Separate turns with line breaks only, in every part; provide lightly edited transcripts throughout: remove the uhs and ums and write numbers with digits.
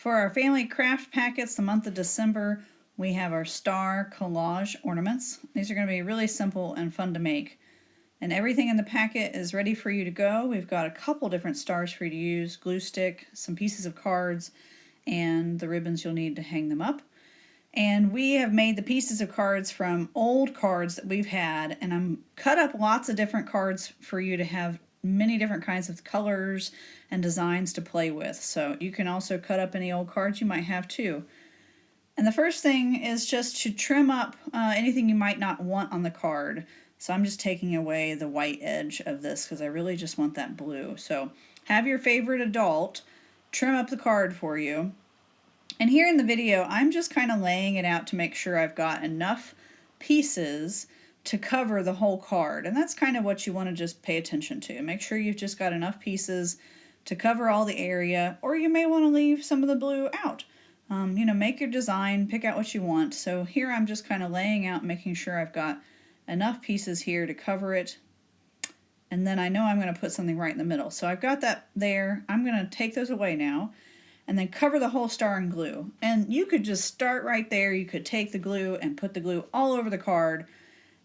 For our family craft packets, the month of December, we have our star collage ornaments. These are going to be really simple and fun to make. And everything in the packet is ready for you to go. We've got a couple different stars for you to use, glue stick, some pieces of cards, and the ribbons you'll need to hang them up. And we have made the pieces of cards from old cards that we've had, and I'm cut up lots of different cards for you to have many different kinds of colors and designs to play with. So you can also cut up any old cards you might have too. And the first thing is just to trim up anything you might not want on the card. So I'm just taking away the white edge of this because I really just want that blue. So have your favorite adult trim up the card for you. And here in the video, I'm just kind of laying it out to make sure I've got enough pieces to cover the whole card. And that's kind of what you want to just pay attention to. Make sure you've just got enough pieces to cover all the area, or you may want to leave some of the blue out. Make your design, pick out what you want. So here I'm just kind of laying out, making sure I've got enough pieces here to cover it. And then I know I'm going to put something right in the middle. So I've got that there. I'm going to take those away now and then cover the whole star in glue. And you could just start right there. You could take the glue and put the glue all over the card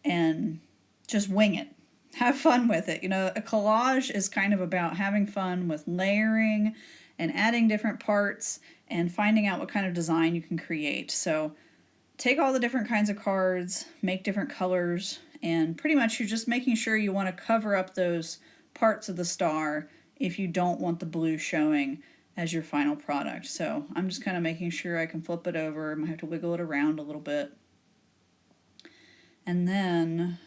and just wing it. Have fun with it. A collage is kind of about having fun with layering and adding different parts and finding out what kind of design you can create. So take all the different kinds of cards, make different colors, and pretty much you're just making sure you want to cover up those parts of the star if you don't want the blue showing as your final product. So I'm just kind of making sure I can flip it over. I might have to wiggle it around a little bit. And then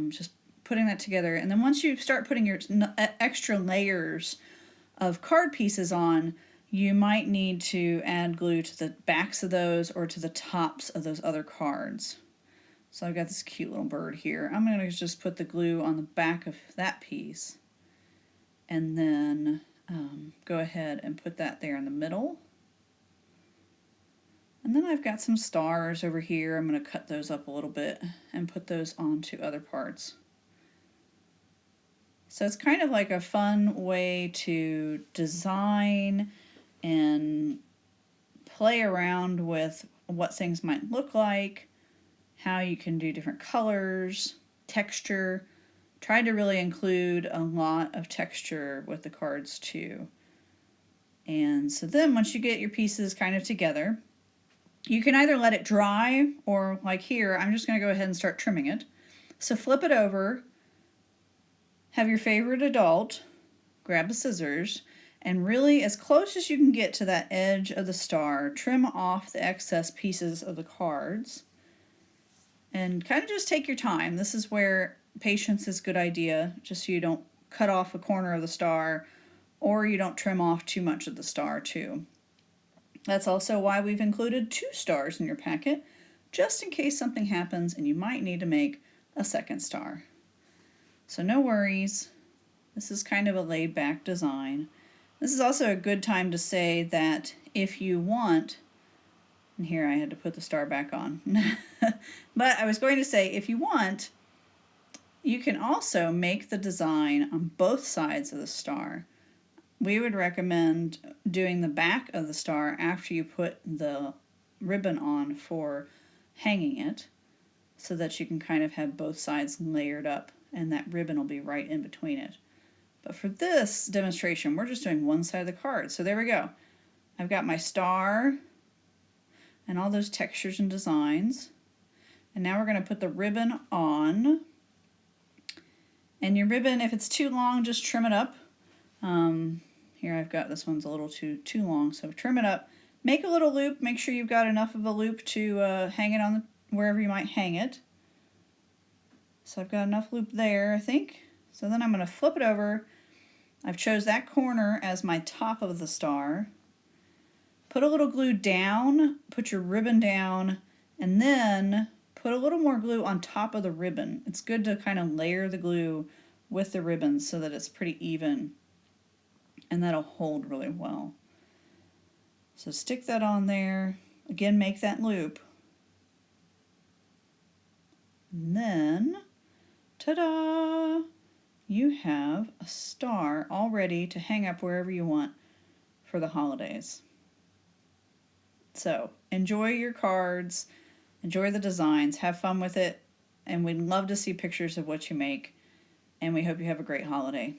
just putting that together. And then once you start putting your extra layers of card pieces on, you might need to add glue to the backs of those or to the tops of those other cards. So I've got this cute little bird here. I'm going to just put the glue on the back of that piece and then go ahead and put that there in the middle. And then I've got some stars over here. I'm going to cut those up a little bit and put those onto other parts. So it's kind of like a fun way to design and play around with what things might look like, how you can do different colors, texture. Try to really include a lot of texture with the cards too. And so then once you get your pieces kind of together, you can either let it dry or like here, I'm just going to go ahead and start trimming it. So flip it over, have your favorite adult, grab the scissors, and really as close as you can get to that edge of the star, trim off the excess pieces of the cards. And kind of just take your time. This is where patience is a good idea, just so you don't cut off a corner of the star or you don't trim off too much of the star too. That's also why we've included 2 stars in your packet, just in case something happens and you might need to make a second star. So no worries. This is kind of a laid-back design. This is also a good time to say that if you want, and here I had to put the star back on, but I was going to say if you want, you can also make the design on both sides of the star. We would recommend doing the back of the star after you put the ribbon on for hanging it, so that you can kind of have both sides layered up and that ribbon will be right in between it. But for this demonstration, we're just doing one side of the card. So there we go. I've got my star and all those textures and designs. And now we're going to put the ribbon on. And your ribbon, if it's too long, just trim it up. Here I've got, this one's a little too long, so trim it up. Make a little loop. Make sure you've got enough of a loop to hang it on wherever you might hang it. So I've got enough loop there, I think. So then I'm going to flip it over. I've chose that corner as my top of the star. Put a little glue down, put your ribbon down, and then put a little more glue on top of the ribbon. It's good to kind of layer the glue with the ribbon so that it's pretty even, and that'll hold really well. So stick that on there. Again, make that loop. And then, ta-da! You have a star all ready to hang up wherever you want for the holidays. So enjoy your cards, enjoy the designs, have fun with it, and we'd love to see pictures of what you make. And we hope you have a great holiday.